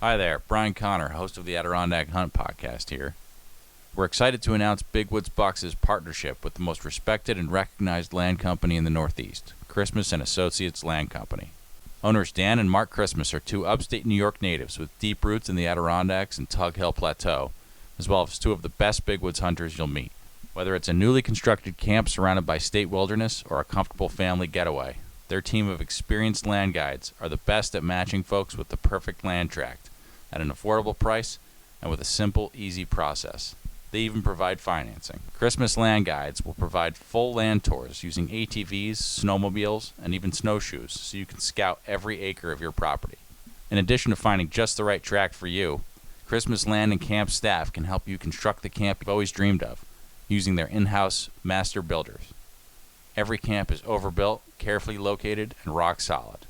Hi there, Brian Connor, host of the Adirondack Hunt Podcast here. We're excited to announce Big Woods Bucks' partnership with the most respected and recognized land company in the Northeast, Christmas & Associates Land Company. Owners Dan and Mark Christmas are two upstate New York natives with deep roots in the Adirondacks and Tug Hill Plateau, as well as two of the best big woods hunters you'll meet. Whether it's a newly constructed camp surrounded by state wilderness or a comfortable family getaway, their team of experienced land guides are the best at matching folks with the perfect land tract at an affordable price and with a simple, easy process. They even provide financing. Christmas Land Guides will provide full land tours using ATVs, snowmobiles, and even snowshoes so you can scout every acre of your property. In addition to finding just the right tract for you, Christmas Land and Camp staff can help you construct the camp you've always dreamed of using their in-house master builders. Every camp is overbuilt, carefully located, and rock solid.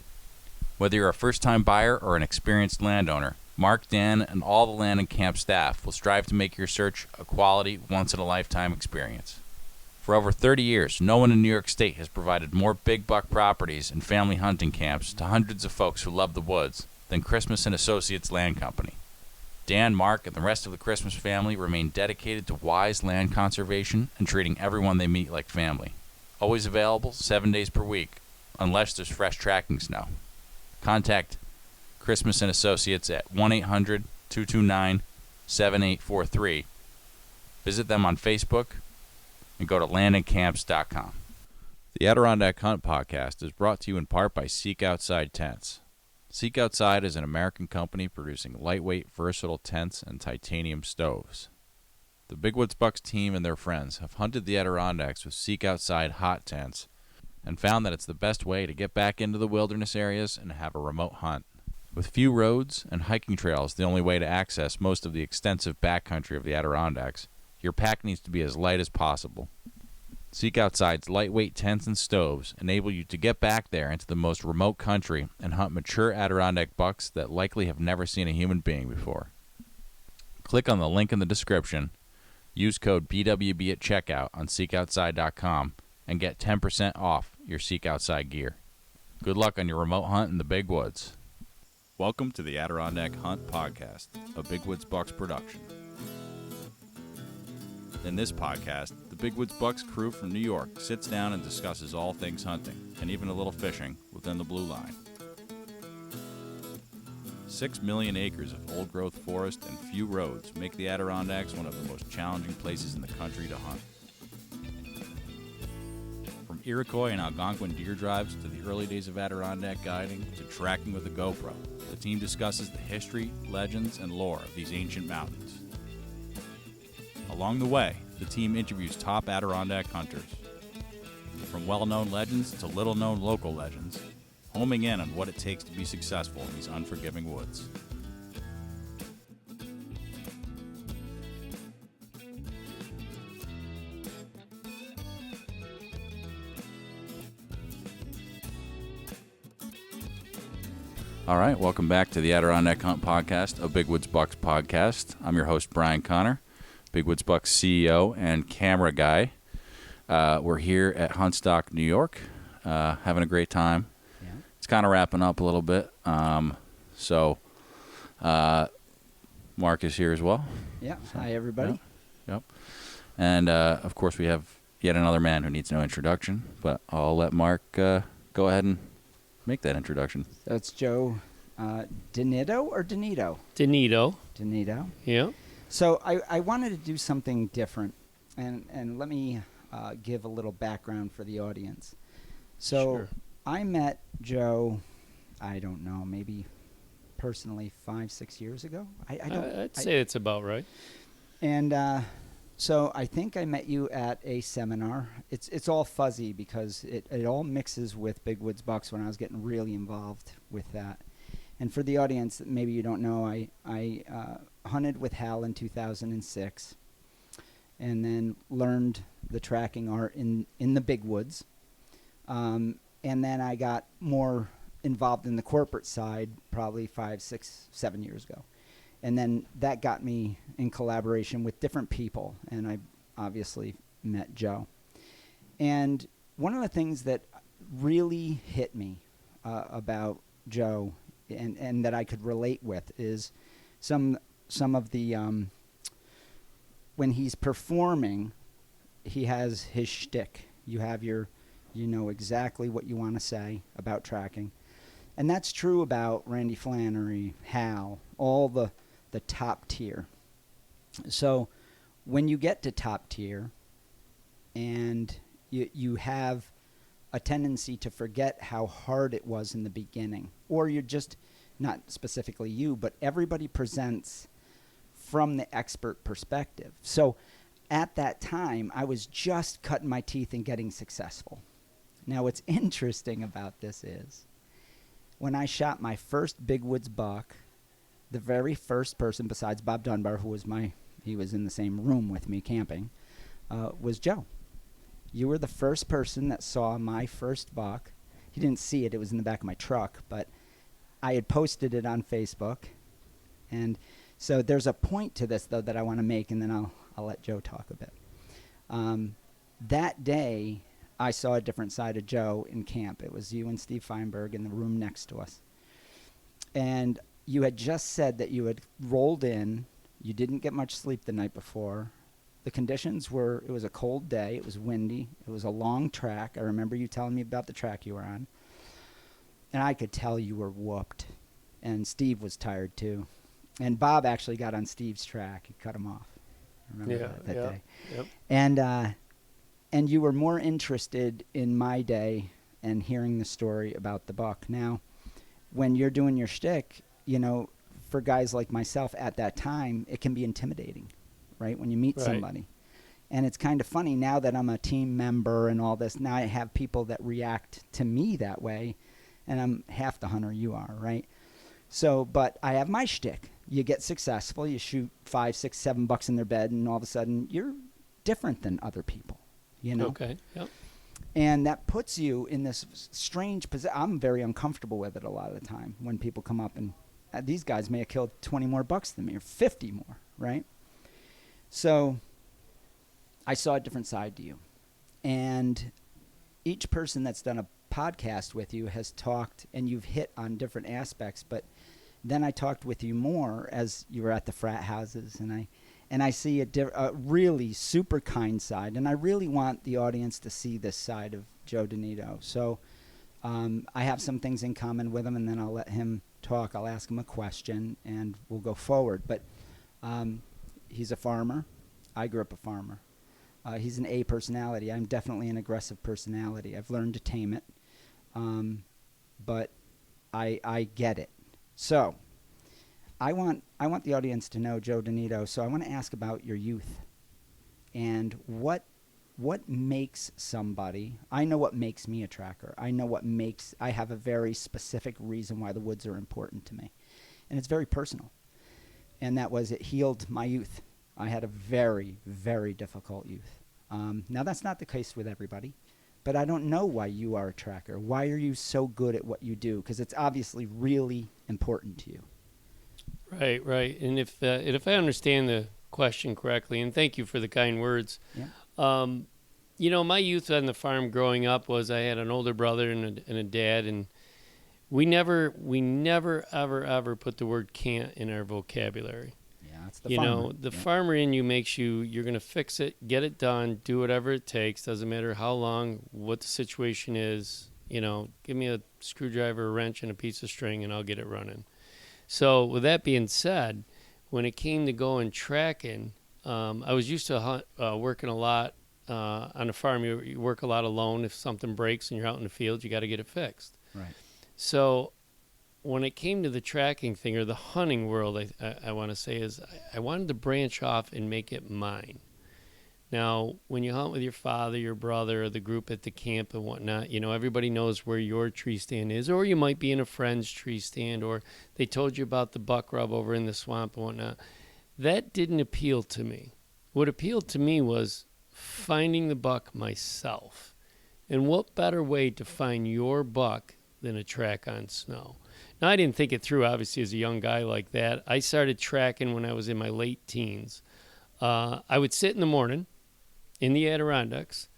Whether you're a first-time buyer or an experienced landowner, Mark, Dan, and all the land and camp staff will strive to make your search a quality, once-in-a-lifetime experience. For over 30 years, no one in New York State has provided more big buck properties and family hunting camps to hundreds of folks who love the woods than Christmas & Associates Land Company. Dan, Mark, and the rest of the Christmas family remain dedicated to wise land conservation and treating everyone they meet like family. Always available 7 days per week, unless there's fresh tracking snow. Contact Christmas & Associates at 1-800-229-7843. Visit them on Facebook and go to landandcamps.com. The Adirondack Hunt Podcast is brought to you in part by Seek Outside Tents. Seek Outside is an American company producing lightweight, versatile tents and titanium stoves. The Big Woods Bucks team and their friends have hunted the Adirondacks with Seek Outside hot tents and found that it's the best way to get back into the wilderness areas and have a remote hunt. With few roads and hiking trails the only way to access most of the extensive backcountry of the Adirondacks, your pack needs to be as light as possible. Seek Outside's lightweight tents and stoves enable you to get back there into the most remote country and hunt mature Adirondack bucks that likely have never seen a human being before. Click on the link in the description, use code BWB at checkout on SeekOutside.com, and get 10% off your Seek Outside gear. Good luck on your remote hunt in the Big Woods. Welcome to the Adirondack Hunt Podcast, a Big Woods Bucks production. In this podcast, the Big Woods Bucks crew from New York sits down and discusses all things hunting, and even a little fishing, within the blue line. 6 million acres of old-growth forest and few roads make the Adirondacks one of the most challenging places in the country to hunt. From Iroquois and Algonquin deer drives to the early days of Adirondack guiding to tracking with a GoPro, the team discusses the history, legends, and lore of these ancient mountains. Along the way, the team interviews top Adirondack hunters. From well-known legends to little-known local legends, homing in on what it takes to be successful in these unforgiving woods. All right, welcome back to the Adirondack Hunt Podcast, a Big Woods Bucks podcast. I'm your host, Brian Connor, Big Woods Bucks CEO and camera guy. We're here at Huntstock, New York, having a great time. Yeah. It's kind of wrapping up a little bit. So Mark is here as well. Yeah. So, hi, everybody. Yep. And, of course, we have yet another man who needs no introduction, but I'll let Mark go ahead and make that introduction. So it's Joe DiNitto or DiNitto? DiNitto. DiNitto. Yeah. So I wanted to do something different, and let me give a little background for the audience. So Sure. I met Joe, I don't know, maybe personally 5-6 years ago. I'd say it's about right. And so I think I met you at a seminar. It's all fuzzy because it all mixes with Big Woods Bucks when I was getting really involved with that. And for the audience that maybe you don't know, I hunted with Hal in 2006 and then learned the tracking art in the Big Woods. And then I got more involved in the corporate side probably 5, 6, 7 years ago. And then that got me in collaboration with different people, and I obviously met Joe. And one of the things that really hit me about Joe and that I could relate with is some of the when he's performing, he has his shtick. You know exactly what you want to say about tracking. And that's true about Randy Flannery, Hal, all the top tier. So when you get to top tier and you have a tendency to forget how hard it was in the beginning, or you're just, not specifically you, but everybody presents from the expert perspective. So at that time, I was just cutting my teeth and getting successful. Now, what's interesting about this is when I shot my first big woods buck, the very first person besides Bob Dunbar, he was in the same room with me camping, was Joe. You were the first person that saw my first buck. He didn't see it. It was in the back of my truck, but I had posted it on Facebook. And so there's a point to this, though, that I want to make, and then I'll let Joe talk a bit. That day, I saw a different side of Joe in camp. It was you and Steve Feinberg in the room next to us. And you had just said that you had rolled in. You didn't get much sleep the night before. The conditions were, it was a cold day. It was windy. It was a long track. I remember you telling me about the track you were on. And I could tell you were whooped. And Steve was tired too. And Bob actually got on Steve's track. He cut him off. I remember that day. Yep. And you were more interested in my day and hearing the story about the buck. Now, when you're doing your shtick, you know, for guys like myself at that time, it can be intimidating, right? When you meet somebody. And it's kind of funny now that I'm a team member and all this. Now I have people that react to me that way, and I'm half the hunter you are, right? So, but I have my shtick. You get successful, you shoot 5, 6, 7 bucks in their bed, and all of a sudden you're different than other people, you know? Okay, yep. And that puts you in this strange position. I'm very uncomfortable with it a lot of the time when people come up and these guys may have killed 20 more bucks than me or 50 more, right? So I saw a different side to you. And each person that's done a podcast with you has talked, and you've hit on different aspects, but then I talked with you more as you were at the frat houses, and I see a really super kind side, and I really want the audience to see this side of Joe DiNitto. So I have some things in common with him, and then I'll let him talk. I'll ask him a question, and we'll go forward. But he's a farmer. I grew up a farmer. He's an A personality. I'm definitely an aggressive personality. I've learned to tame it, but I get it. So I want the audience to know Joe DiNitto. So I want to ask about your youth and what makes somebody. I know what makes me a tracker. I know I have a very specific reason why the woods are important to me, and it's very personal. And that was, it healed my youth. I had a very, very difficult youth. Now that's not the case with everybody, but I don't know why you are a tracker. Why are you so good at what you do? Because it's obviously really important to you. Right. And if I understand the question correctly, and thank you for the kind words. Yeah. You know, my youth on the farm growing up was, I had an older brother and a dad, and we never ever put the word can't in our vocabulary. Yeah, that's the you farmer. know, the farmer in you makes you're going to fix it, get it done, do whatever it takes. Doesn't matter how long, what the situation is. You know, give me a screwdriver, a wrench, and a piece of string, and I'll get it running. So with that being said, when it came to going tracking, I was used to working a lot on a farm. You work a lot alone. If something breaks and you're out in the field, you got to get it fixed. Right. So when it came to the tracking thing, or the hunting world, I want to say, is I wanted to branch off and make it mine. Now, when you hunt with your father, your brother, or the group at the camp and whatnot, you know, everybody knows where your tree stand is, or you might be in a friend's tree stand, or they told you about the buck rub over in the swamp and whatnot. That didn't appeal to me. What appealed to me was finding the buck myself. And what better way to find your buck than a track on snow? Now, I didn't think it through, obviously, as a young guy like that. I started tracking when I was in my late teens. I would sit in the morning in the Adirondacks,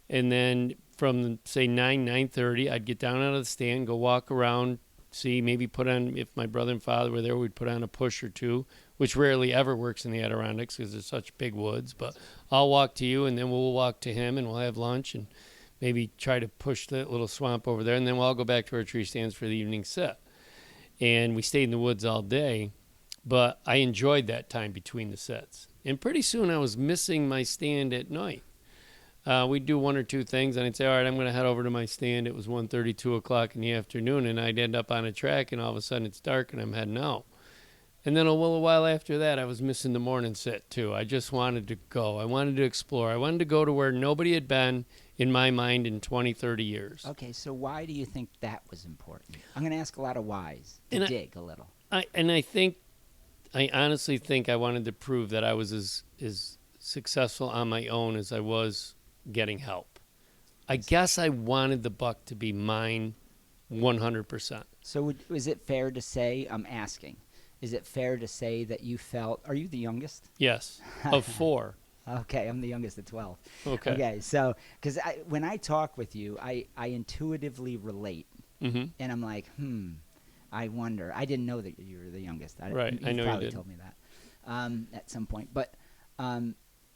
and then from, say, 9:30, I'd get down out of the stand, go walk around see, maybe put on, if my brother and father were there, we'd put on a push or two, which rarely ever works in the Adirondacks because they're such big woods. But I'll walk to you, and then we'll walk to him, and we'll have lunch and maybe try to push that little swamp over there, and then we'll all go back to our tree stands for the evening set. And we stayed in the woods all day, but I enjoyed that time between the sets. And pretty soon I was missing my stand at night. We'd do one or two things, and I'd say, all right, I'm going to head over to my stand. It was 1:30, 2 o'clock in the afternoon, and I'd end up on a track, and all of a sudden it's dark, and I'm heading out. And then a little while after that, I was missing the morning set, too. I just wanted to go. I wanted to explore. I wanted to go to where nobody had been, in my mind, in 20, 30 years. Okay, so why do you think that was important? I'm going to ask a lot of whys to And dig a little. I honestly think I wanted to prove that I was as successful on my own as I was getting help. I guess I wanted the buck to be mine 100%. So is it fair to say, I'm asking, is it fair to say that you felt, are you the youngest? Yes, of 4. Okay, I'm the youngest at 12. Okay. Okay, so, because when I talk with you, I intuitively relate. Mm-hmm. And I'm like, I wonder. I didn't know that you were the youngest. Right, I know you probably did. told me that at some point. But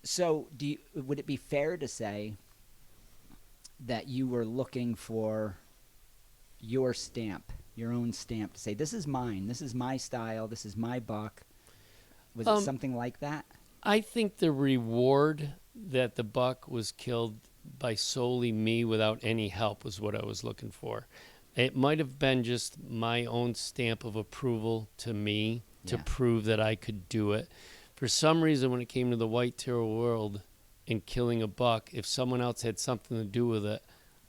so would it be fair to say that you were looking for your stamp, your own stamp, to say, this is mine, this is my style, this is my buck? Was it something like that? I think the reward that the buck was killed by solely me without any help was what I was looking for. It might have been just my own stamp of approval to me to prove that I could do it. For some reason, when it came to the whitetail world and killing a buck, if someone else had something to do with it,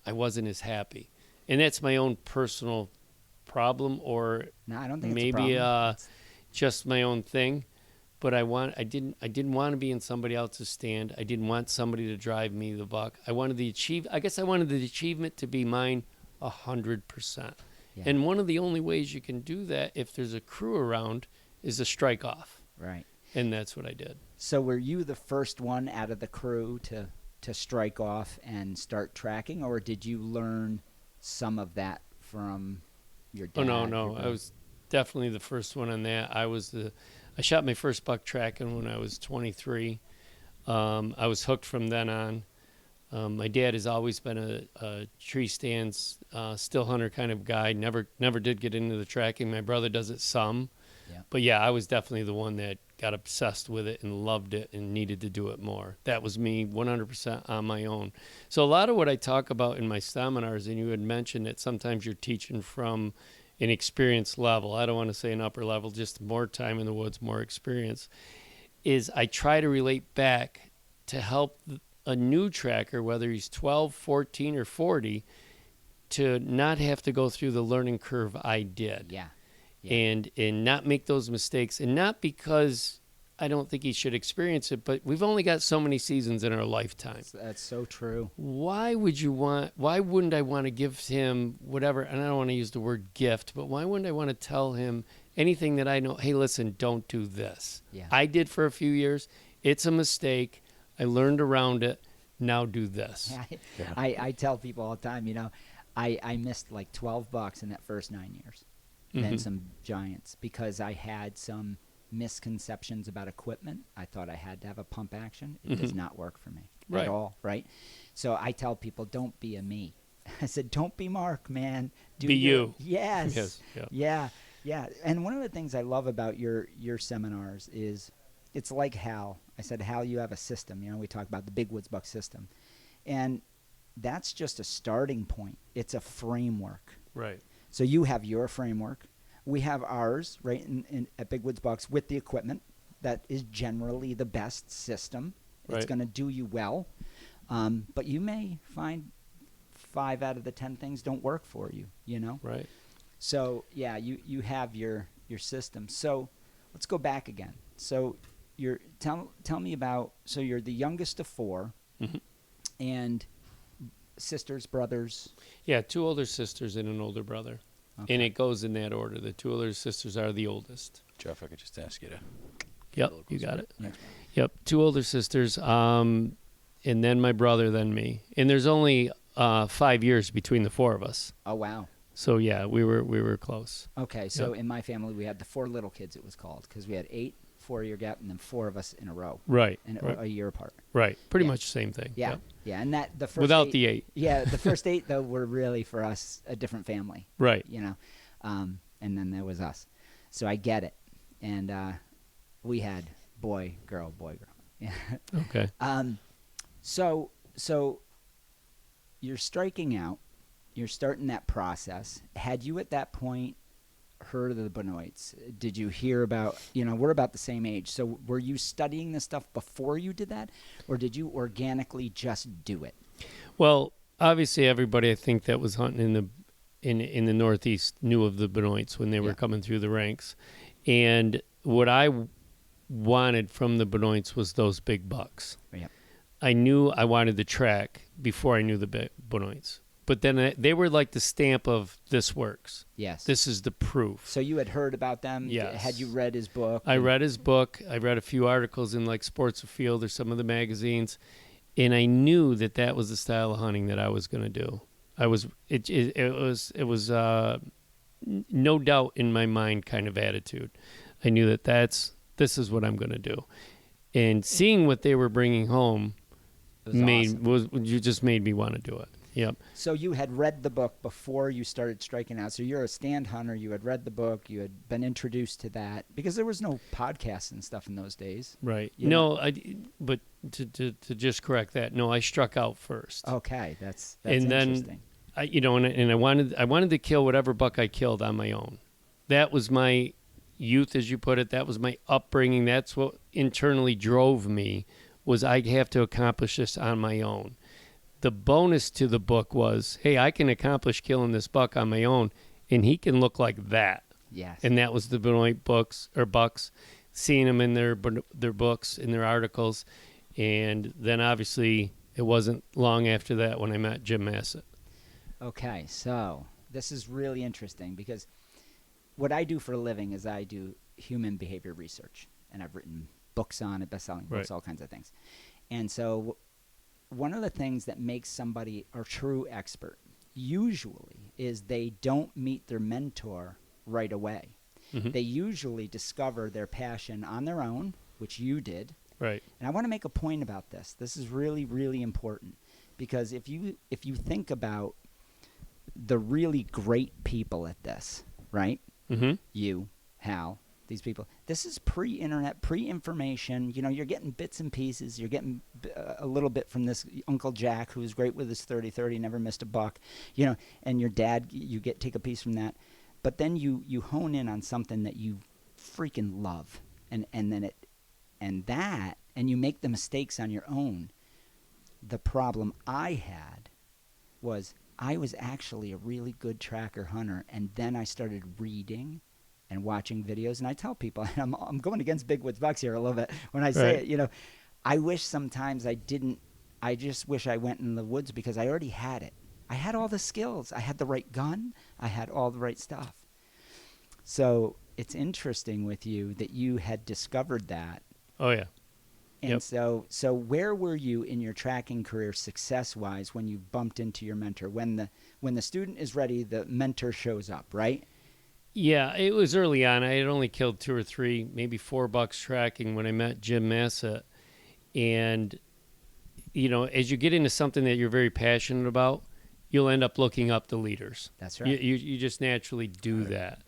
I wasn't as happy. And that's my own personal problem, or No, I don't think maybe it's a problem. just my own thing. But I didn't want to be in somebody else's stand. I didn't want somebody to drive me the buck. I wanted the achievement to be mine 100%. Yeah. And one of the only ways you can do that, if there's a crew around, is a strike off. Right. And that's what I did. So were you the first one out of the crew to strike off and start tracking, or did you learn some of that from your dad? Oh, no. I was definitely the first one on that. I shot my first buck tracking when I was 23. I was hooked from then on. My dad has always been a tree stands, still hunter kind of guy. Never did get into the tracking. My brother does it some. Yeah. But yeah, I was definitely the one that got obsessed with it and loved it and needed to do it more. That was me 100% on my own. So a lot of what I talk about in my seminars, and you had mentioned that sometimes you're teaching from an experience level. I don't want to say an upper level, just more time in the woods, more experience, is I try to relate back to help a new tracker, whether he's 12, 14, or 40, to not have to go through the learning curve I did. Yeah. And not make those mistakes. And not because I don't think he should experience it, but we've only got so many seasons in our lifetime. That's so true. Why wouldn't I want to give him whatever, and I don't want to use the word gift, but why wouldn't I want to tell him anything that I know, hey, listen, don't do this. Yeah. I did for a few years. It's a mistake. I learned around it. Now do this. I tell people all the time, I missed like 12 bucks in that first 9 years. Then some giants, because I had some misconceptions about equipment. I thought I had to have a pump action. It does not work for me at all, right? So I tell people, don't be a me. I said, don't be Mark, man. Be you. Yes. Yes. Yeah. And one of the things I love about your seminars is it's like Hal. I said, Hal, you have a system. We talk about the Big Woods Buck system. And that's just a starting point. It's a framework. Right. So you have your framework. We have ours, right, at Big Woods Bucks with the equipment. That is generally the best system. It's Right. going to do you well. But you may find 5 out of the 10 things don't work for you, Right. So, yeah, you have your system. So let's go back again. So tell me about, so you're the youngest of 4, and sisters, brothers? Yeah, 2 older sisters and an older brother. Okay. And it goes in that order. The 2 older sisters are the oldest. Joe, if I could just ask you to. Yep, you got it. Next Yep, 2 older sisters, and then my brother, then me. And there's only 5 years between the 4 of us. Oh, wow. So yeah, we were close. Okay, so in my family we had the 4 little kids. It was called because we had 8 4-year gap and then 4 of us in a row. Right. And right. a year apart. Right. Pretty Yeah. much the same thing. Yeah. Yep. Yeah, and that the first Without 8, the 8. Yeah, the first 8 though were really for us a different family. Right. You know, and then there was us. So I get it, and we had boy, girl, boy, girl. Yeah. Okay. So you're striking out. You're starting that process. Had you at that point heard of the Benoits? Did you hear about, we're about the same age. So were you studying this stuff before you did that? Or did you organically just do it? Well, obviously everybody I think that was hunting in the Northeast knew of the Benoits when they were coming through the ranks. And what I wanted from the Benoits was those big bucks. Yeah. I knew I wanted the track before I knew the Benoits. But then they were like the stamp of this works. Yes. This is the proof. So you had heard about them? Yes. Had you read his book? I read his book. I read a few articles in like Sports Afield or some of the magazines, and I knew that was the style of hunting that I was going to do. It was no doubt in my mind kind of attitude. I knew this is what I'm going to do, and seeing what they were bringing home just made me want to do it. Yep. So you had read the book before you started striking out. So you're a stand hunter. You had read the book. You had been introduced to that because there was no podcasts and stuff in those days. Right. But to just correct that, no, I struck out first. Okay, that's and interesting. Then I wanted to kill whatever buck I killed on my own. That was my youth, as you put it. That was my upbringing. That's what internally drove me. Was I have to accomplish this on my own. The bonus to the book was, hey, I can accomplish killing this buck on my own, and he can look like that. Yes. And that was the Benoit bucks, seeing them in their books, in their articles. And then obviously it wasn't long after that when I met Jim Massett. Okay, so this is really interesting because what I do for a living is I do human behavior research, and I've written books on it, best-selling books, all kinds of things. And so one of the things that makes somebody a true expert usually is they don't meet their mentor right away. Mm-hmm. They usually discover their passion on their own, which you did. Right. And I want to make a point about this. This is really, really important because if you think about the really great people at this, right? Mm-hmm. You, Hal, these people. This is pre-internet, pre-information. You're getting bits and pieces. You're getting a little bit from this Uncle Jack, who's great with his 30-30, never missed a buck. And your dad, you take a piece from that. But then you hone in on something that you freaking love, and you make the mistakes on your own. The problem I had was I was actually a really good tracker hunter, and then I started reading and watching videos. And I tell people, and I'm going against Big Woods Bucks here a little bit when I say it, I wish sometimes I didn't. I just wish I went in the woods because I already had it. I had all the skills. I had the right gun. I had all the right stuff. So it's interesting with you that you had discovered that. Oh, yeah. And so where were you in your tracking career success-wise when you bumped into your mentor? When the student is ready, the mentor shows up, right? Yeah, it was early on. I had only killed 2 or 3, maybe 4 bucks tracking when I met Jim Massett. And, as you get into something that you're very passionate about, you'll end up looking up the leaders. That's right. You just naturally do that.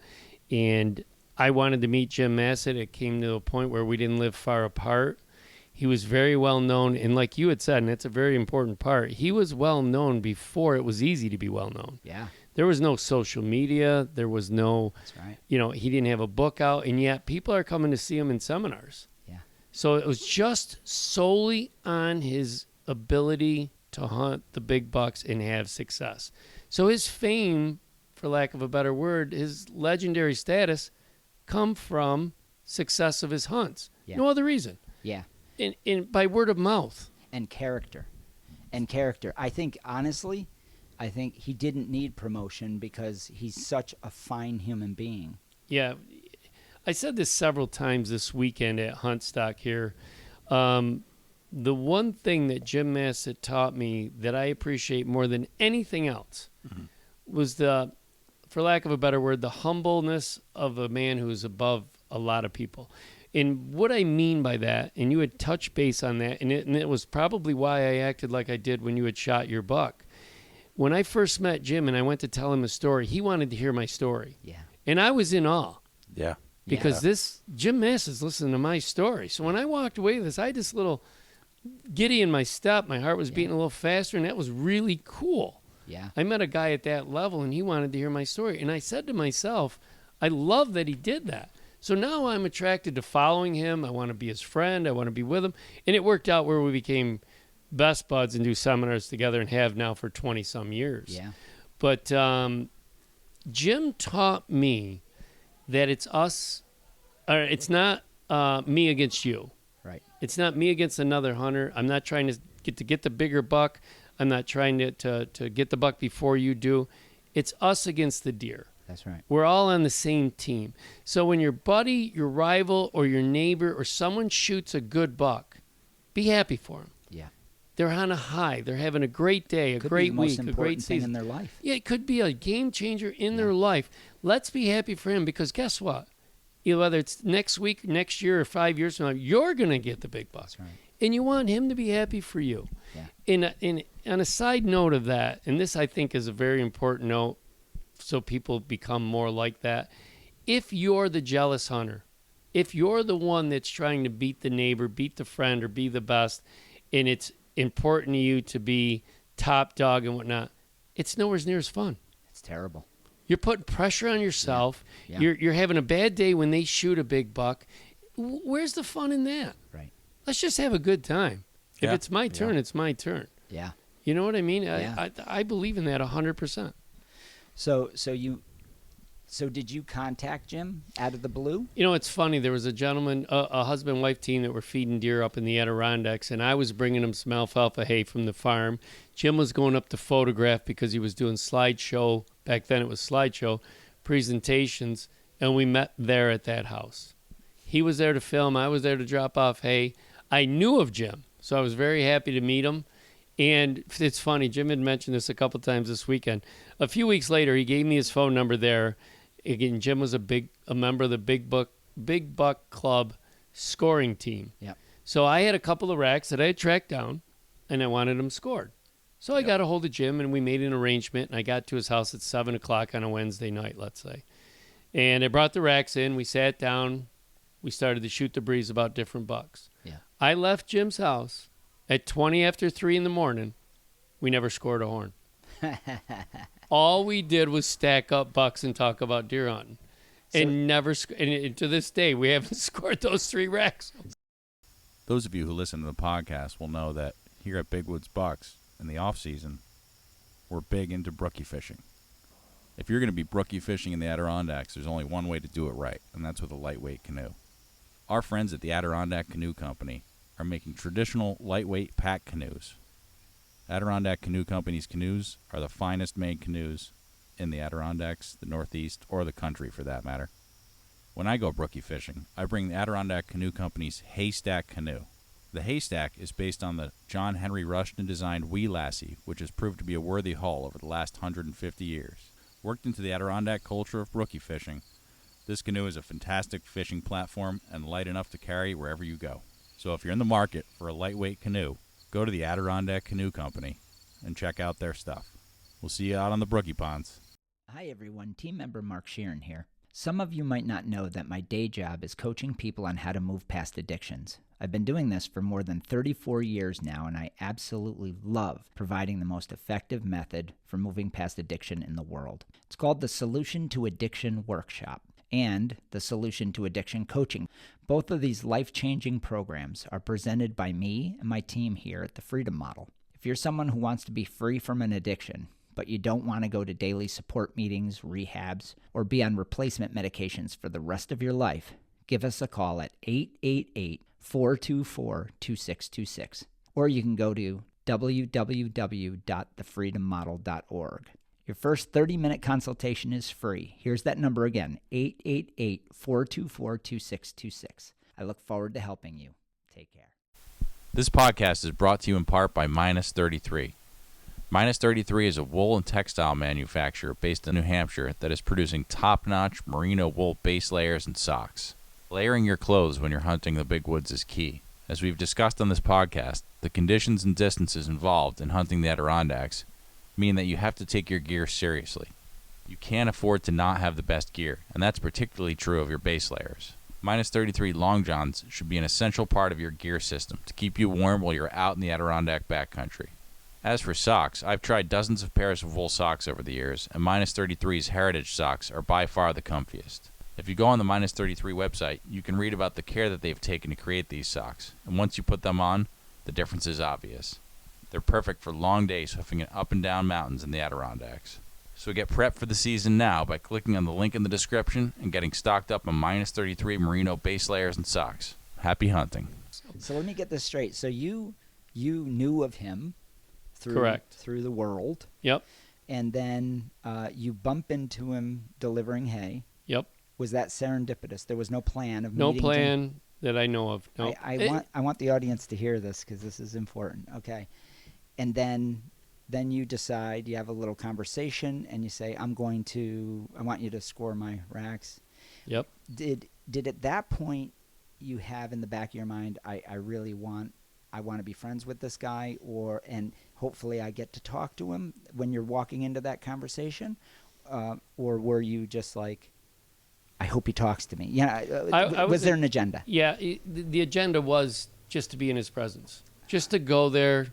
And I wanted to meet Jim Massett. It came to a point where we didn't live far apart. He was very well known. And like you had said, and that's a very important part, he was well known before it was easy to be well known. Yeah. There was no social media. There was no, that's right. He didn't have a book out. And yet people are coming to see him in seminars. Yeah. So it was just solely on his ability to hunt the big bucks and have success. So his fame, for lack of a better word, his legendary status come from success of his hunts. Yeah. No other reason. Yeah. And by word of mouth. And character. I think, honestly, he didn't need promotion because he's such a fine human being. Yeah. I said this several times this weekend at Huntstock here. The one thing that Jim Massett taught me that I appreciate more than anything else was the for lack of a better word, the humbleness of a man who's above a lot of people. And what I mean by that, and you had touched base on that, and it was probably why I acted like I did when you had shot your buck. When I first met Jim and I went to tell him a story, he wanted to hear my story. Yeah. And I was in awe. Yeah. Because Jim Mass is listening to my story. So when I walked away with this, I had this little giddy in my step. My heart was beating a little faster, and that was really cool. Yeah. I met a guy at that level, and he wanted to hear my story. And I said to myself, I love that he did that. So now I'm attracted to following him. I want to be his friend. I want to be with him. And it worked out where we became best buds and do seminars together and have now for 20-some years. Yeah. But Jim taught me that it's us, or it's not me against you. Right. It's not me against another hunter. I'm not trying to get the bigger buck. I'm not trying to get the buck before you do. It's us against the deer. That's right. We're all on the same team. So when your buddy, your rival, or your neighbor, or someone shoots a good buck, be happy for them. Yeah. They're on a high. They're having a great day, a great week, a great thing season in their life. Yeah, it could be a game changer in their life. Let's be happy for him, because guess what? Whether it's next week, next year, or 5 years from now, you're going to get the big buck. That's right. And you want him to be happy for you. Yeah. On a side note of that, and this I think is a very important note so people become more like that, if you're the jealous hunter, if you're the one that's trying to beat the neighbor, beat the friend, or be the best, and it's important to you to be top dog and whatnot, it's nowhere near as fun. It's terrible. You're putting pressure on yourself. Yeah. You're having a bad day when they shoot a big buck. Where's the fun in that? Right. Let's just have a good time. If Yeah. it's my turn, it's my turn. Yeah. You know what I mean? Yeah. I believe in that 100%. So did you contact Jim out of the blue? You know, it's funny. There was a gentleman, a husband-wife team that were feeding deer up in the Adirondacks, and I was bringing them some alfalfa hay from the farm. Jim was going up to photograph because he was doing slideshow. Back then it was slideshow presentations, and we met there at that house. He was there to film. I was there to drop off hay. I knew of Jim, so I was very happy to meet him. And it's funny, Jim had mentioned this a couple times this weekend. A few weeks later, he gave me his phone number there. Again, Jim was a member of the Big Buck Club scoring team. Yep. So I had a couple of racks that I had tracked down, and I wanted them scored. So I got a hold of Jim, and we made an arrangement, and I got to his house at 7 o'clock on a Wednesday night, let's say. And I brought the racks in. We sat down. We started to shoot the breeze about different bucks. Yeah. I left Jim's house at 20 after 3 in the morning. We never scored a horn. All we did was stack up bucks and talk about deer hunting. And to this day, we haven't scored those 3 racks. Those of you who listen to the podcast will know that here at Big Woods Bucks, in the off-season, we're big into brookie fishing. If you're going to be brookie fishing in the Adirondacks, there's only one way to do it right, and that's with a lightweight canoe. Our friends at the Adirondack Canoe Company are making traditional lightweight pack canoes. Adirondack Canoe Company's canoes are the finest made canoes in the Adirondacks, the Northeast, or the country for that matter. When I go brookie fishing, I bring the Adirondack Canoe Company's Haystack canoe. The Haystack is based on the John Henry Rushton-designed Wee Lassie, which has proved to be a worthy haul over the last 150 years. Worked into the Adirondack culture of brookie fishing, this canoe is a fantastic fishing platform and light enough to carry wherever you go. So if you're in the market for a lightweight canoe, go to the Adirondack Canoe Company and check out their stuff. We'll see you out on the brookie ponds. Hi everyone, team member Mark Sheeran here. Some of you might not know that my day job is coaching people on how to move past addictions. I've been doing this for more than 34 years now, and I absolutely love providing the most effective method for moving past addiction in the world. It's called the Solution to Addiction Workshop and the Solution to Addiction Coaching. Both of these life-changing programs are presented by me and my team here at the Freedom Model. If you're someone who wants to be free from an addiction, but you don't want to go to daily support meetings, rehabs, or be on replacement medications for the rest of your life, give us a call at 888-424-2626. Or you can go to www.thefreedommodel.org. Your first 30-minute consultation is free. Here's that number again, 888-424-2626. I look forward to helping you. Take care. This podcast is brought to you in part by Minus 33. Minus 33 is a wool and textile manufacturer based in New Hampshire that is producing top-notch merino wool base layers and socks. Layering your clothes when you're hunting the big woods is key. As we've discussed on this podcast, the conditions and distances involved in hunting the Adirondacks mean that you have to take your gear seriously. You can't afford to not have the best gear, and that's particularly true of your base layers. Minus 33 long johns should be an essential part of your gear system to keep you warm while you're out in the Adirondack backcountry. As for socks, I've tried dozens of pairs of wool socks over the years, and Minus 33's Heritage socks are by far the comfiest. If you go on the Minus 33 website, you can read about the care that they've taken to create these socks, and once you put them on, the difference is obvious. They're perfect for long days hoofing it up and down mountains in the Adirondacks. So get prepped for the season now by clicking on the link in the description and getting stocked up on Minus 33 merino base layers and socks. Happy hunting. So let me get this straight. So you knew of him Correct. through the world. Yep. And then you bump into him delivering hay. Yep. Was that serendipitous? There was no plan of No meeting plan that I know of. No. I want the audience to hear this because this is important. Okay. And then you decide, you have a little conversation, and you say, I want you to score my racks. Yep. Did at that point you have in the back of your mind, I want to be friends with this guy, and hopefully I get to talk to him when you're walking into that conversation? Or were you just like, I hope he talks to me? Yeah. Was there an agenda? Yeah. The agenda was just to be in his presence, just to go there.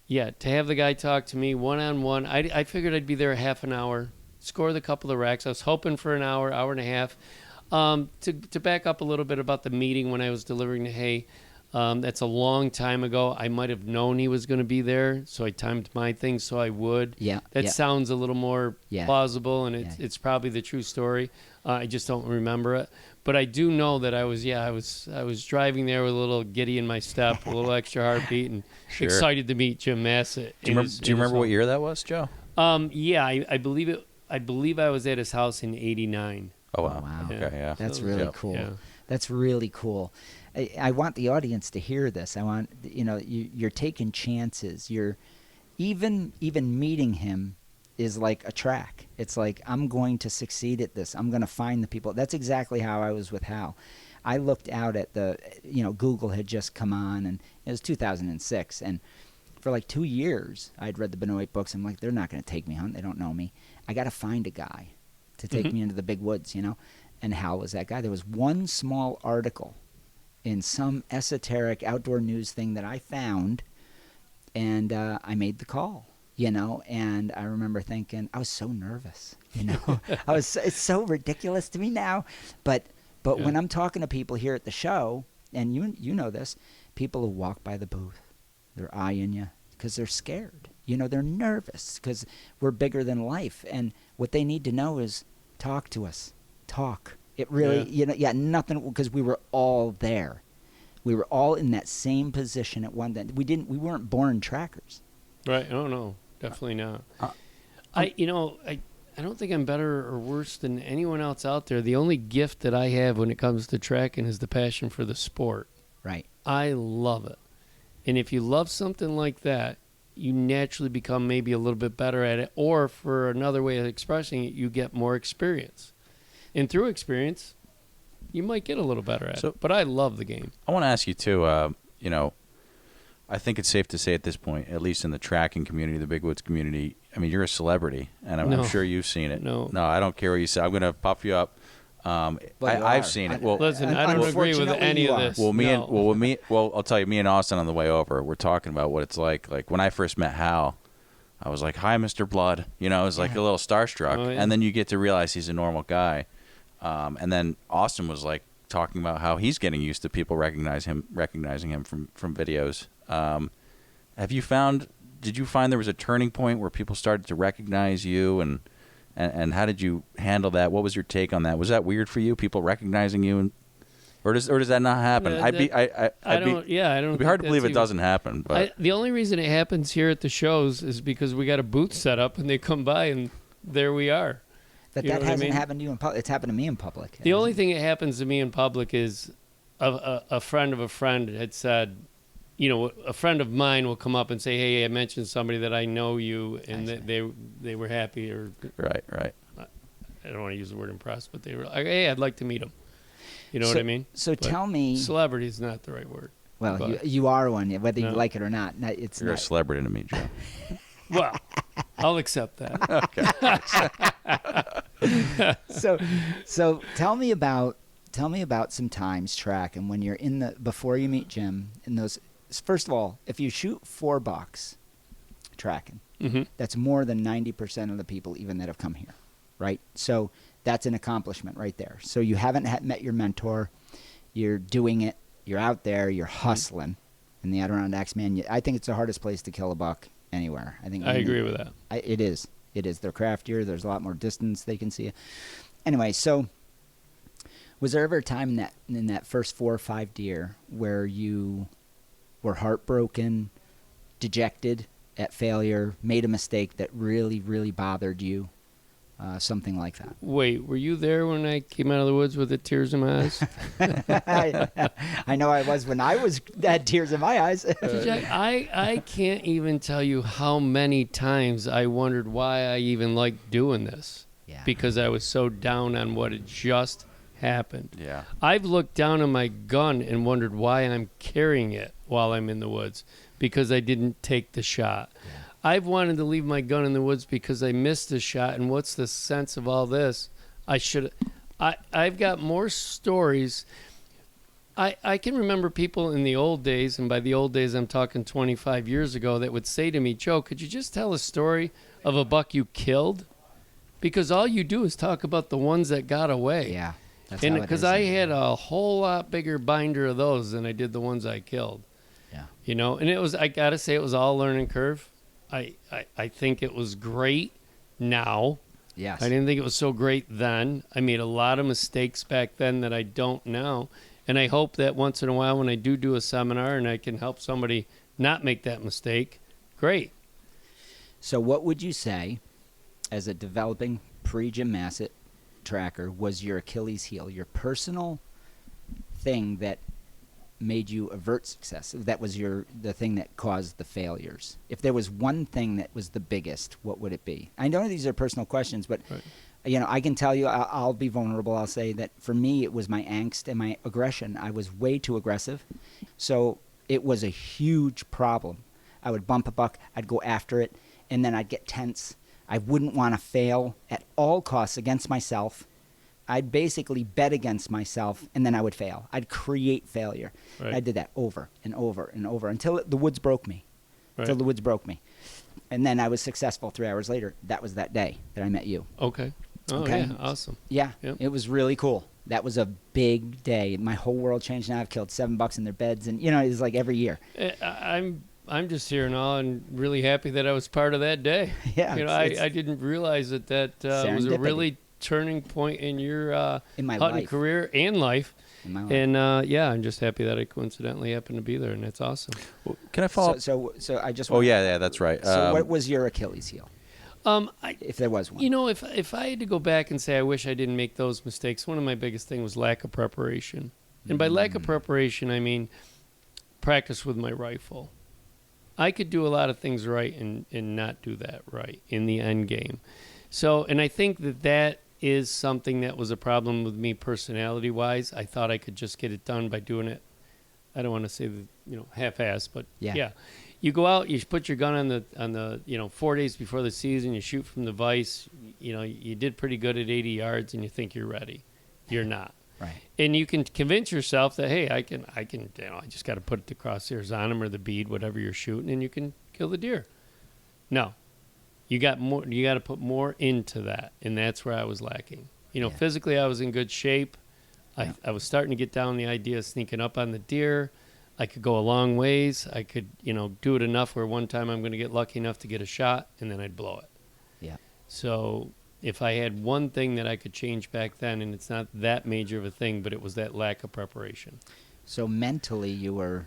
Yeah, to have the guy talk to me one-on-one. I figured I'd be there a half an hour, score the couple of racks. I was hoping for an hour and a half. To back up a little bit about the meeting when I was delivering the hay, that's a long time ago. I might have known he was going to be there, so I timed my things so I would. Yeah. That sounds a little more plausible, and it's probably the true story. I just don't remember it. But I do know that I was driving there with a little giddy in my step, a little extra heartbeat, and Sure. excited to meet Jim Massett. Do you remember what year that was, Joe? Yeah, I believe it. I believe I was at his house in '89. Oh, wow. Wow. Okay, yeah. That's really Yep. cool. Yeah. That's really cool. I want the audience to hear this. I want, you're taking chances. You're even meeting him is like a track. It's like, I'm going to succeed at this. I'm going to find the people. That's exactly how I was with Hal. I looked out at Google had just come on, and it was 2006. And for like 2 years, I'd read the Benoit books. I'm like, they're not going to take me hunt. They don't know me. I got to find a guy to take me into the big woods, And Hal was that guy. There was one small article in some esoteric outdoor news thing that I found, and I made the call. And I remember thinking, I was so nervous, it's so ridiculous to me now. But when I'm talking to people here at the show, and you know this, people who walk by the booth, they're eyeing you because they're scared. They're nervous because we're bigger than life. And what they need to know is talk to us. Talk. It really, nothing, because we were all there. We were all in that same position at one time. We weren't born trackers. Right. Oh no, definitely not. I don't think I'm better or worse than anyone else out there. The only gift that I have when it comes to tracking is the passion for the sport. Right. I love it. And if you love something like that, you naturally become maybe a little bit better at it. Or for another way of expressing it, you get more experience. And through experience, you might get a little better at it. But I love the game. I want to ask you, too, I think it's safe to say at this point, at least in the tracking community, the Big Woods community, I mean, you're a celebrity, and I'm sure you've seen it. No, I don't care what you say. I'm going to pop you up. I've seen it. Well, listen, I don't agree with any of this. I'll tell you, me and Austin on the way over, we're talking about what it's like. Like when I first met Hal, I was like, "Hi, Mr. Blood." I was like a little starstruck, and then you get to realize he's a normal guy. And then Austin was like talking about how he's getting used to people recognizing him from videos. Did you find there was a turning point where people started to recognize you, and how did you handle that? What was your take on that? Was that weird for you, people recognizing you, or does that not happen? I don't. It'd be hard to believe it doesn't happen. But the only reason it happens here at the shows is because we got a booth set up, and they come by, and there we are. But that hasn't happened to you in public. It's happened to me in public. The only thing that happens to me in public is a friend of a friend had said, a friend of mine will come up and say, "Hey, I mentioned somebody that I know you," and they were happy, or Right. I don't want to use the word impressed, but they were like, "Hey, I'd like to meet him." You know what I mean? So But tell me. celebrity is not the right word. Well, but- you are one, whether you No. like it or not. It's You're a not. celebrity to me, Joe. Well, I'll accept that. So tell me about some times track and when you're before you meet Jim in those. First of all, if you shoot $4 tracking, Hmm. that's more than 90% of the people even that have come here, right? So that's an accomplishment right there. So you haven't met your mentor, you're doing it, you're out there, you're hustling. In the Adirondacks, man, I think it's the hardest place to kill a buck anywhere. I agree with that. It is. They're craftier. There's a lot more distance they can see. Anyway, so was there ever a time in that first 4 or 5 deer where you were heartbroken, dejected at failure, made a mistake that really, really bothered you? Something like that. Wait, were you there when I came out of the woods with the tears in my eyes? I know I was when I had tears in my eyes. I can't even tell you how many times I wondered why I even liked doing this. Yeah. Because I was so down on what had just happened. Yeah. I've looked down at my gun and wondered why I'm carrying it while I'm in the woods, because I didn't take the shot. Yeah. I've wanted to leave my gun in the woods because I missed the shot, and what's the sense of all this? I've got more stories. I can remember people in the old days, and by the old days I'm talking 25 years ago, that would say to me, "Joe, could you just tell a story of a buck you killed?" Because all you do is talk about the ones that got away. Yeah. That's And how it because is. I had a whole lot bigger binder of those than I did the ones I killed. Yeah. And I got to say, it was all a learning curve. I think it was great now. Yes. I didn't think it was so great then. I made a lot of mistakes back then that I don't now. And I hope that once in a while when I do a seminar and I can help somebody not make that mistake, great. So what would you say, as a developing pre-Jim Massett tracker, was your Achilles heel, your personal thing that made you avert success? That was the thing that caused the failures. If there was one thing that was the biggest, what would it be? I know these are personal questions, but Right. I can tell you, I'll be vulnerable. I'll say that for me, it was my angst and my aggression. I was way too aggressive. So it was a huge problem. I would bump a buck, I'd go after it, and then I'd get tense. I wouldn't want to fail at all costs against myself. I'd basically bet against myself, and then I would fail. I'd create failure. Right. I did that over and over and over until the woods broke me. Right. Until the woods broke me. And then I was successful 3 hours later. That was that day that I met you. Okay. Oh, Okay. yeah. Awesome. Yeah, Yep. It was really cool. That was a big day. My whole world changed. Now I've killed 7 bucks in their beds, and it's like every year. I'm just here in awe and really happy that I was part of that day. Yeah, it's I didn't realize that was a serendipity. really turning point in your In my hunting life. career and life. In my life. And I'm just happy that I coincidentally happened to be there, and that's awesome. Well, can I follow up? So I just. Oh, yeah, that's right. So what was your Achilles heel, if there was one? If I had to go back and say I wish I didn't make those mistakes, one of my biggest things was lack of preparation. And by lack of preparation, I mean practice with my rifle. I could do a lot of things right and not do that right in the end game. So, and I think that is something that was a problem with me personality-wise. I thought I could just get it done by doing it. I don't want to say half-assed, but yeah. You go out, you put your gun on the 4 days before the season, you shoot from the vise. You did pretty good at 80 yards, and you think you're ready. You're not. Right. And you can convince yourself that, hey, I just got to put the crosshairs on them or the bead, whatever you're shooting, and you can kill the deer. No. You got to put more into that, and that's where I was lacking. Physically I was in good shape. I was starting to get down the idea of sneaking up on the deer. I could go a long ways. I could, do it enough where one time I'm going to get lucky enough to get a shot, and then I'd blow it. Yeah. So if I had one thing that I could change back then, and it's not that major of a thing, but it was that lack of preparation. So mentally, you were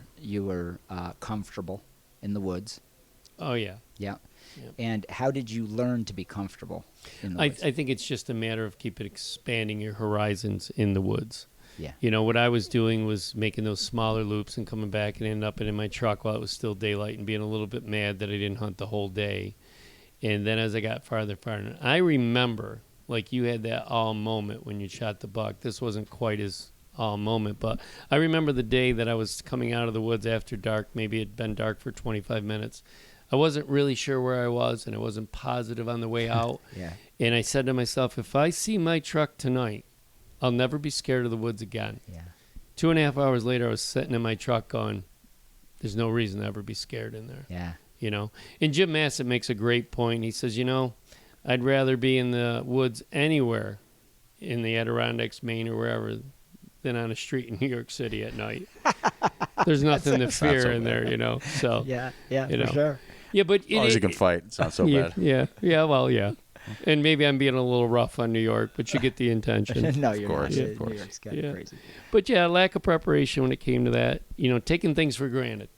comfortable in the woods. Oh, yeah. Yeah. Yep. And how did you learn to be comfortable in the woods? I think it's just a matter of keeping expanding your horizons in the woods. Yeah. You know, what I was doing was making those smaller loops and coming back and ending up in my truck while it was still daylight and being a little bit mad that I didn't hunt the whole day. And then as I got farther, I remember, like you had that all moment when you shot the buck. This wasn't quite as all moment, but I remember the day that I was coming out of the woods after dark. Maybe it had been dark for 25 minutes. I wasn't really sure where I was, and I wasn't positive on the way out. Yeah. And I said to myself, if I see my truck tonight, I'll never be scared of the woods again. Yeah. 2.5 hours later, I was sitting in my truck going, there's no reason to ever be scared in there. Yeah. You know? And Jim Massett makes a great point. He says, you know, I'd rather be in the woods anywhere in the Adirondacks, Maine, or wherever than on a street in New York City at night. There's nothing to fear in there, you know? So, Yeah, you know. for sure. Yeah, but As long as you can fight, it's not so bad. Yeah, well, yeah. And maybe I'm being a little rough on New York, but you get the intention. No, you're course, not. of course. New York's kind of crazy. But yeah, lack of preparation when it came to that. You know, taking things for granted.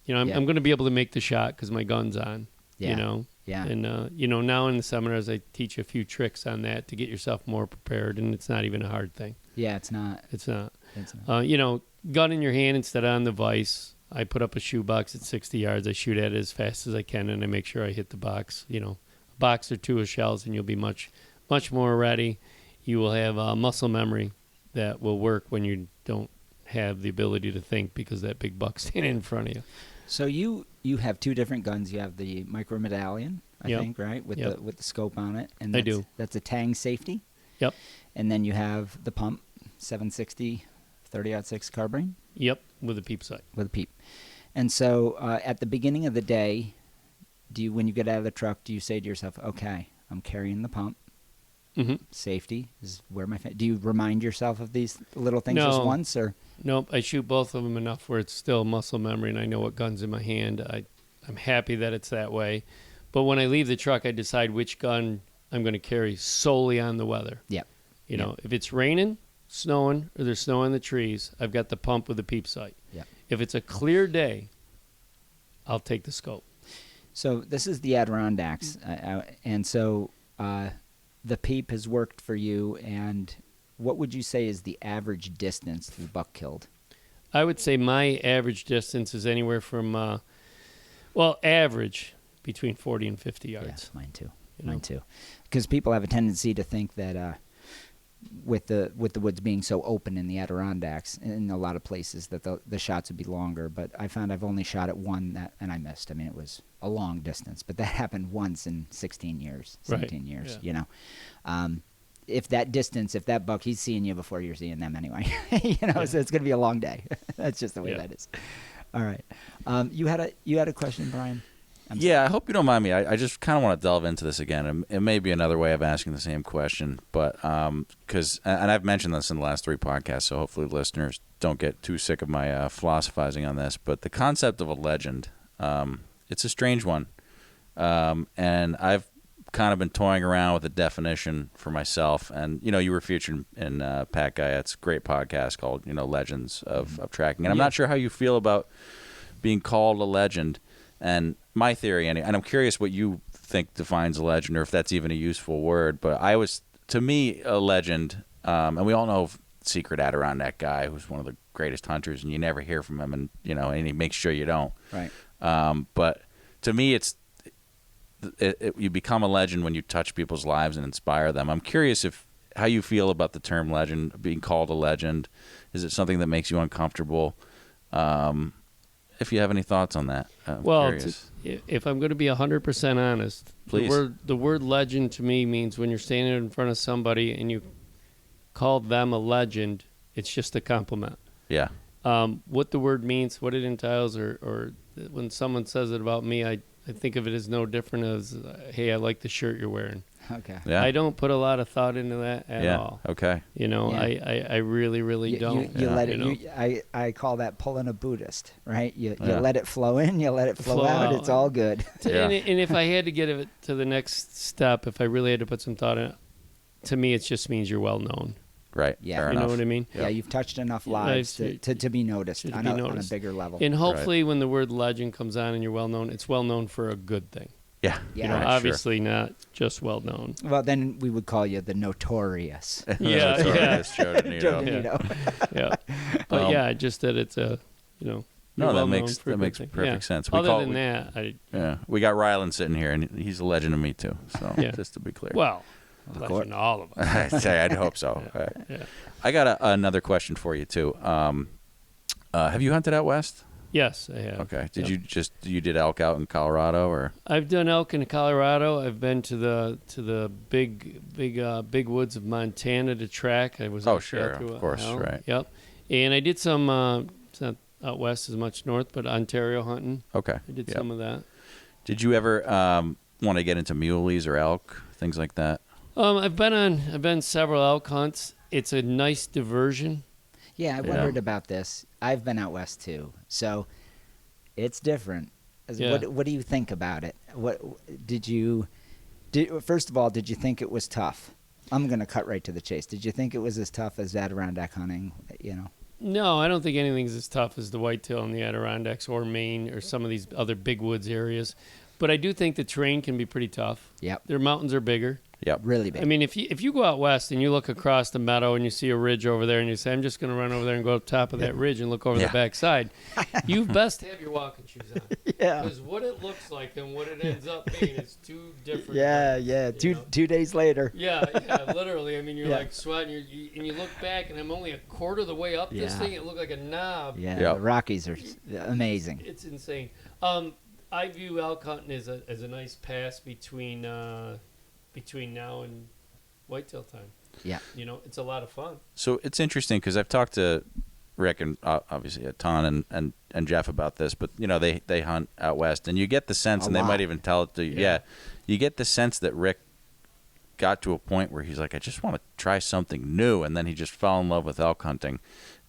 You know, I'm going to be able to make the shot because my gun's on. Yeah. You know. Yeah. And you know, now in the seminars, I teach a few tricks on that to get yourself more prepared, and it's not even a hard thing. Yeah, it's not. It's not. It's not. You know, gun in your hand instead of on the vise. I put up a shoebox at 60 yards. I shoot at it as fast as I can, and I make sure I hit the box. You know, a box or two of shells, and you'll be much, much more ready. You will have muscle memory that will work when you don't have the ability to think because that big buck's standing in front of you. So you have two different guns. You have the micro medallion, I Yep. think, right, with Yep. the scope on it, and I that's, do. That's a Tang safety. Yep. And then you have the pump, 760 30-06 carbine Yep, with a peep sight. with a peep. And so at the beginning of the day, when you get out of the truck, do you say to yourself, "Okay, I'm carrying the pump. Mm-hmm. Safety is where my." Do you remind yourself of these little things just No. once, or? Nope, I shoot both of them enough where it's still muscle memory, and I know what gun's in my hand. I'm happy that it's that way. But when I leave the truck, I decide which gun I'm going to carry solely on the weather. Yep. You know, if it's raining, snowing, or there's snow on the trees, I've got the pump with the peep sight. Yep. If it's a clear day, I'll take the scope. So this is the Adirondacks, and so the peep has worked for you. And what would you say is the average distance the buck killed? I would say my average distance is anywhere from, average between 40 and 50 yards. Yeah, mine too. You know? Mine too. Because people have a tendency to think that with the woods being so open in the Adirondacks, in a lot of places, that the shots would be longer. But I found I've only shot at one and I missed. I mean, it was a long distance, but that happened once in 16 years, 17 years. Yeah. You know, if that buck, he's seeing you before you're seeing them anyway. You know, so it's going to be a long day. That's just the way that is. All right, you had a question, Brian. Yeah, I hope you don't mind me. I just kind of want to delve into this again. It may be another way of asking the same question, but because and I've mentioned this in the last 3 podcasts, so hopefully listeners don't get too sick of my philosophizing on this. But the concept of a legend, it's a strange one, and I've kind of been toying around with a definition for myself. And you were featured in Pat Guyette's great podcast called Legends of Tracking, and I'm not sure how you feel about being called a legend. And my theory, and I'm curious what you think defines a legend, or if that's even a useful word. But to me, a legend, and we all know Secret Adirondack guy, who's one of the greatest hunters, and you never hear from him, and and he makes sure you don't. Right. But to me, you become a legend when you touch people's lives and inspire them. I'm curious how you feel about the term legend, being called a legend. Is it something that makes you uncomfortable? If you have any thoughts on that, I'm curious. If I'm going to be 100% honest, please. The word legend to me means when you're standing in front of somebody and you call them a legend, it's just a compliment. Yeah. What the word means, what it entails, or when someone says it about me, I think of it as no different as, hey, I like the shirt you're wearing. Okay. Yeah. I don't put a lot of thought into that at all. Okay. I really, really don't. You let it. I call that pulling a Buddhist, right? You let it flow in, you let it flow out. It's all good. And if I had to get it to the next step, if I really had to put some thought in it, to me, it just means you're well known. Right. Yeah. Fair you enough. know what I mean? Yeah, you've touched enough lives to be noticed on a bigger level. And hopefully when the word legend comes on and you're well known, it's well known for a good thing. Yeah. Yeah. You know, Right, obviously not just well known. Well, then we would call you the notorious Yeah, That's yeah. It's Joe DiNitto. Joe DiNitto. Yeah. But yeah, just that it's a, you know, No, you're that well makes known for a good thing. perfect sense. Other than that, Yeah, we got Rylan sitting here, and he's a legend to me too. So Yeah. just to be clear. well, course. legend to all of us. I'd hope so. Yeah. I got another question for you too. Have you hunted out west? Yes, I have. Okay. Did Yep. you did elk out in Colorado or? I've done elk in Colorado. I've been to the big woods of Montana to track. I was Oh, on sure, through of course, elk. right. Yep. And I did some. It's not out west as much north, but Ontario hunting. Okay. I did Yep. some of that. Did you ever want to get into muleys or elk, things like that? I've been several elk hunts. It's a nice diversion. Yeah, I Yeah. wondered about this. I've been out west too, so it's different. Yeah. What do you think about it? What first of all, did you think it was tough? I'm going to cut right to the chase. Did you think it was as tough as Adirondack hunting? You know. No, I don't think anything's as tough as the whitetail in the Adirondacks or Maine or some of these other big woods areas. But I do think the terrain can be pretty tough. Yep. Their mountains are bigger. Yep. Really big. I mean, if you go out west and you look across the meadow and you see a ridge over there and you say, I'm just going to run over there and go up top of that ridge and look over Yeah. the backside, you best have your walking shoes on. Yeah. Because what it looks like and what it ends up being is two different Yeah, things, yeah. you know? 2 days later. Yeah, literally. I mean, you're Yeah. like sweating, and you look back, and I'm only a quarter of the way up this Yeah. thing. It looked like a knob. Yeah, Yep. the Rockies are amazing. It's insane. I view elk hunting as a nice pass between now and whitetail time. Yeah. You know, it's a lot of fun. So it's interesting because I've talked to Rick and obviously a ton and Jeff about this, but you know they hunt out west, and you get the sense, and they might even tell it to you. Yeah, you get the sense that Rick got to a point where he's like, I just want to try something new, and then he just fell in love with elk hunting.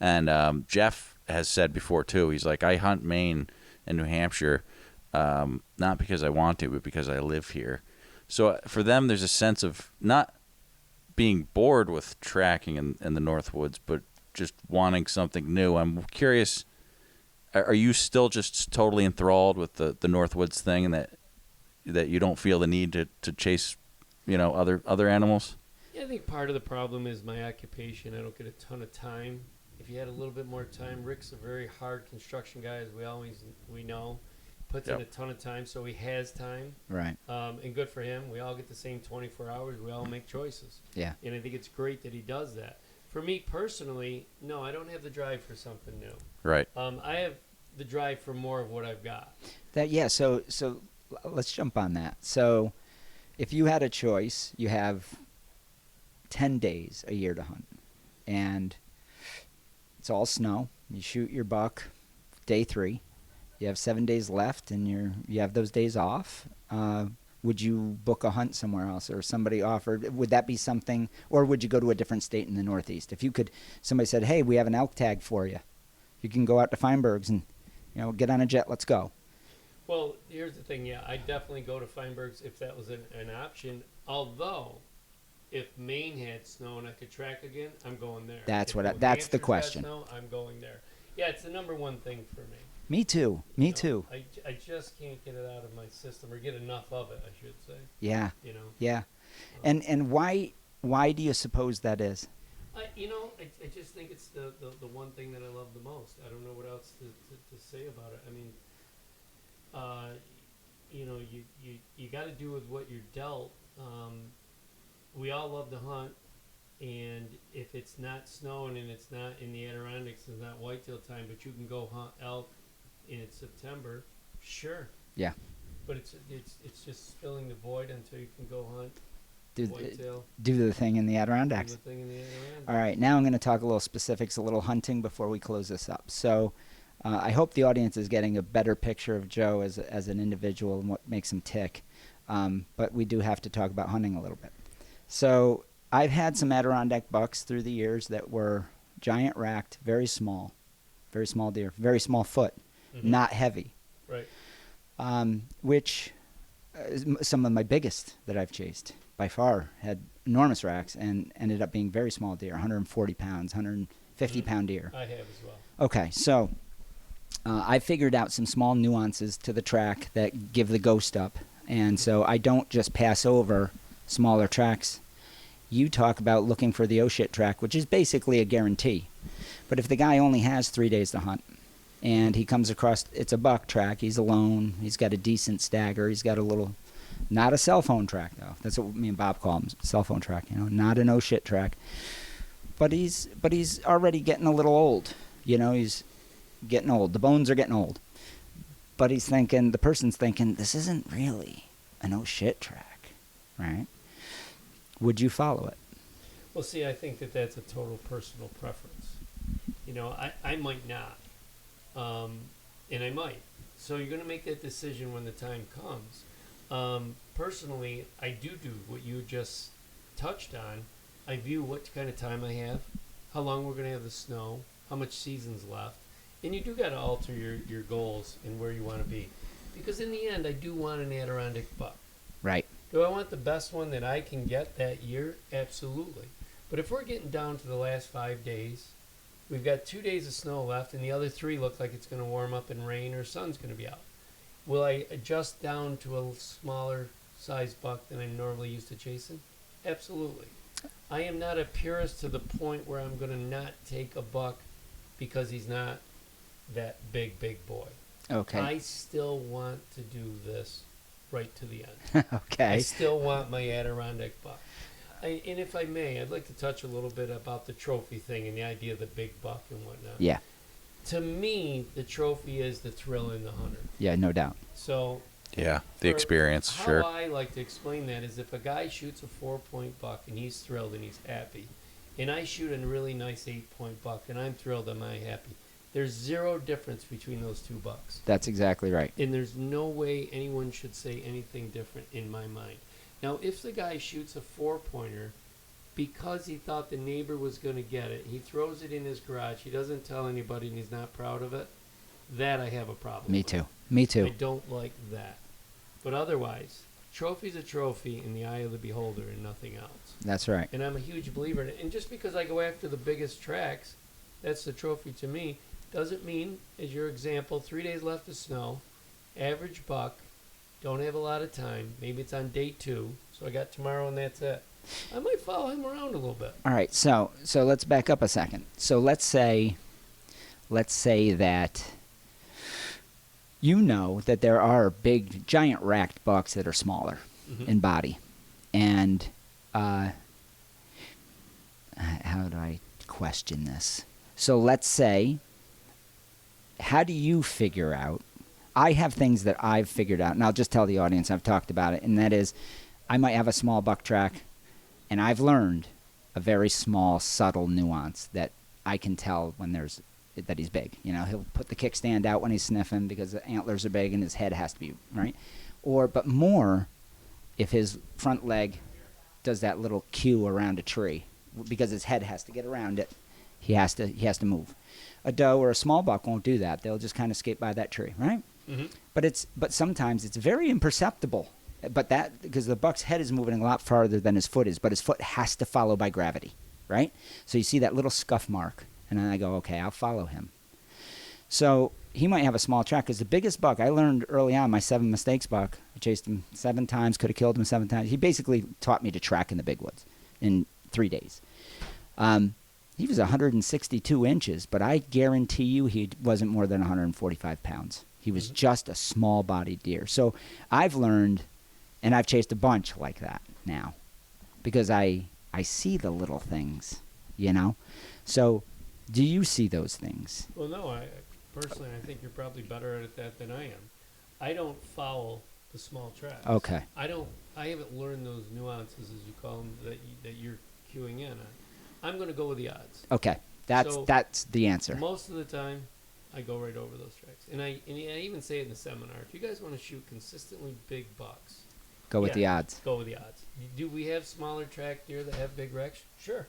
And Jeff has said before too, he's like, I hunt Maine and New Hampshire, not because I want to, but because I live here. So for them, there's a sense of not being bored with tracking in the North Woods, but just wanting something new. I'm curious, are you still just totally enthralled with the North Woods thing, and that you don't feel the need to chase, you know, other animals? Yeah, I think part of the problem is my occupation. I don't get a ton of time. If you had a little bit more time, Rick's a very hard construction guy, as we know. Puts in a ton of time, so he has time. Right. And good for him. We all get the same 24 hours. We all make choices. Yeah. And I think it's great that he does that. For me personally, no, I don't have the drive for something new. Right. I have the drive for more of what I've got. So let's jump on that. So if you had a choice, you have 10 days a year to hunt, and it's all snow. You shoot your buck day 3. You have 7 days left, and you have those days off. Would you book a hunt somewhere else, or somebody offered? Would that be something, or would you go to a different state in the Northeast? If you could, somebody said, "Hey, we have an elk tag for you. You can go out to Feinberg's and, you know, get on a jet. Let's go." Well, here's the thing. Yeah, I'd definitely go to Feinberg's if that was an option. Although, if Maine had snow and I could track again, I'm going there. That's If what. New That's the Hampshire's got question. Snow, I'm going there. Yeah, it's the number one thing for me. Me too. Me too. I just can't get it out of my system, or get enough of it, I should say. Yeah. You know. Yeah. And why do you suppose that is? I just think it's the one thing that I love the most. I don't know what else to say about it. I mean, you got to do with what you're dealt. We all love to hunt, and if it's not snowing and it's not in the Adirondacks, it's not whitetail time, but you can go hunt elk in September, sure. Yeah. But it's just filling the void until you can go hunt whitetail. Do the thing in the Adirondacks. Do the thing in the Adirondacks. All right, now I'm going to talk a little specifics, a little hunting before we close this up. So I hope the audience is getting a better picture of Joe as an individual and what makes him tick. But we do have to talk about hunting a little bit. So I've had some Adirondack bucks through the years that were giant racked, very small deer, very small foot, not heavy. Right. Which some of my biggest that I've chased by far had enormous racks and ended up being very small deer, 140 pounds, 150 pound deer. I have as well. Okay, so I figured out some small nuances to the track that give the ghost up, And so I don't just pass over smaller tracks. You talk about looking for the oh shit track, which is basically a guarantee. But if the guy only has 3 days to hunt and he comes across, it's a buck track, he's alone, he's got a decent stagger, he's got a little, not a cell phone track though. That's what me and Bob call him, cell phone track, you know, not an oh shit track. But he's already getting a little old. You know, he's getting old. The bones are getting old. But he's thinking, the person's thinking, this isn't really an oh shit track, right? Would you follow it? Well, see, I think that that's a total personal preference. You know, I might not, and I might. So you're going to make that decision when the time comes. Personally, I do what you just touched on. I view what kind of time I have, how long we're going to have the snow, how much season's left. And you do got to alter your goals and where you want to be. Because in the end, I do want an Adirondack buck. Right. Do I want the best one that I can get that year? Absolutely. But if we're getting down to the last 5 days, we've got 2 days of snow left, and the other 3 look like it's going to warm up and rain or sun's going to be out. Will I adjust down to a smaller size buck than I'm normally used to chasing? Absolutely. I am not a purist to the point where I'm going to not take a buck because he's not that big boy. Okay. I still want to do this right to the end. Okay. I still want my Adirondack buck. And if I may, I'd like to touch a little bit about the trophy thing and the idea of the big buck and whatnot. Yeah. To me, the trophy is the thrill in the hunter. Yeah, no doubt. So Yeah, the experience, how sure. I like to explain that is if a guy shoots a 4-point buck and he's thrilled and he's happy, and I shoot a really nice 8-point buck and I'm thrilled and I'm happy, there's zero difference between those 2 bucks. That's exactly right. And there's no way anyone should say anything different in my mind. Now, if the guy shoots a 4-pointer because he thought the neighbor was going to get it, he throws it in his garage, he doesn't tell anybody, and he's not proud of it, that I have a problem Me with. too. Me too. I don't like that. But otherwise, trophy's a trophy in the eye of the beholder and nothing else. That's right. And I'm a huge believer in it. And just because I go after the biggest tracks, that's the trophy to me, doesn't mean, as your example, 3 days left of snow, average buck, don't have a lot of time. Maybe it's on day 2, so I got tomorrow and that's it. I might follow him around a little bit. All right. So let's back up a second. So let's say that you know that there are big, giant racked bucks that are smaller in body. And how do I question this? So let's say, how do you figure out? I have things that I've figured out, and I'll just tell the audience I've talked about it, and that is I might have a small buck track, and I've learned a very small, subtle nuance that I can tell when that he's big. You know, he'll put the kickstand out when he's sniffing because the antlers are big and his head has to be, right? But more if his front leg does that little cue around a tree because his head has to get around it. He has to move. A doe or a small buck won't do that. They'll just kind of skate by that tree, right? Mm-hmm. But sometimes it's very imperceptible. But that because the buck's head is moving a lot farther than his foot is, but his foot has to follow by gravity, right? So you see that little scuff mark, and then I go, okay, I'll follow him. So he might have a small track because the biggest buck I learned early on, my 7 mistakes buck, I chased him 7 times, could have killed him 7 times. He basically taught me to track in the big woods in 3 days. He was 162 inches, but I guarantee you he wasn't more than 145 pounds. He was just a small-bodied deer. So I've learned, and I've chased a bunch like that now because I see the little things, you know. So do you see those things? Well, no, I think you're probably better at that than I am. I don't follow the small tracks. Okay. I haven't learned those nuances, as you call them, that you're cueing in on. I'm going to go with the odds. Okay. That's the answer. Most of the time, I go right over those tracks. And I even say it in the seminar. If you guys want to shoot consistently big bucks, go with the odds. Go with the odds. Do we have smaller track deer that have big wrecks? Sure.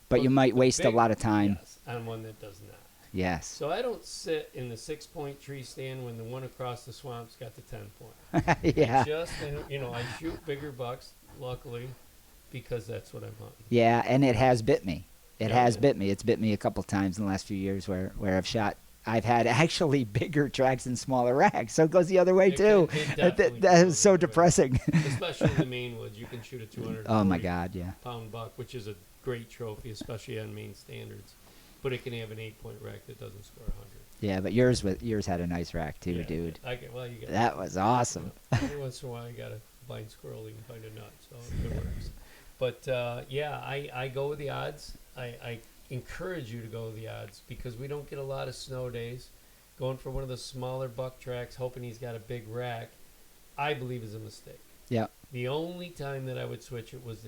But you might waste a lot of time. Yes, on one that does not. Yes. So I don't sit in the 6-point tree stand when the one across the swamp's got the 10-point. Yeah. I shoot bigger bucks, luckily, because that's what I'm hunting. Yeah, and it has bit me. It has bit me. It's bit me a couple times in the last few years where I've shot I've had actually bigger tracks and smaller racks. So it goes the other way too. It definitely That goes is so the other way. depressing. Especially in the main woods, you can shoot a 200 Oh my God, yeah. pound buck, which is a great trophy, especially on main standards. But it can have an 8-point rack that doesn't score 100. Yeah, but yours had a nice rack too, Yeah, dude. well, you get That was awesome. Every once in a while, you got a blind squirrel, you can find a nut, so it works. But yeah, I go with the odds. I encourage you to go with the odds because we don't get a lot of snow days. Going for one of the smaller buck tracks, hoping he's got a big rack, I believe is a mistake. Yeah. The only time that I would switch it was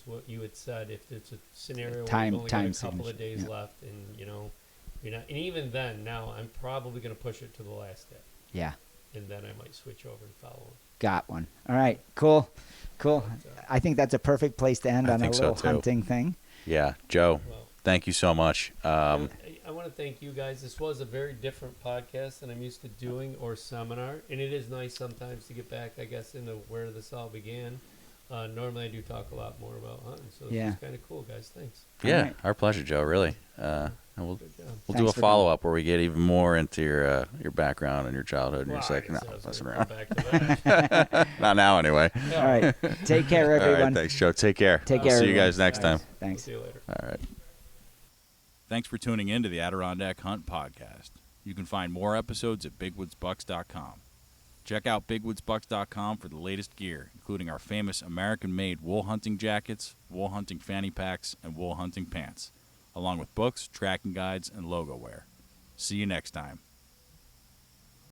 what you had said. If it's a scenario where Time- you've only time got a couple of signature, days yeah. left, and you're not. And even then, now I'm probably going to push it to the last day, Yeah. and then I might switch over and follow him. Got one. All right. Cool. Cool. But, I think that's a perfect place to end I on a think so, little too. hunting thing. Yeah, Joe, well, thank you so much. I want to thank you guys. This was a very different podcast than I'm used to doing or seminar, and it is nice sometimes to get back, I guess, into where this all began. Normally, I do talk a lot more about hunting, so this Yeah. is kind of cool, guys. Thanks. Yeah, Alright. our pleasure, Joe, really. And we'll Good job. we'll Thanks do a for follow-up where we get even more into your background and your childhood and your Well, second. I No, guess I was messing gonna around. come back to that. Not now, anyway. Yeah. All right. Take care, All right, everyone. thanks, Joe. Take care. Take We'll care, see you everyone. guys next time. Thanks. See you later. All right. Thanks for tuning in to the Adirondack Hunt Podcast. You can find more episodes at bigwoodsbucks.com. Check out bigwoodsbucks.com for the latest gear, including our famous American-made wool hunting jackets, wool hunting fanny packs, and wool hunting pants, along with books, tracking guides, and logo wear. See you next time.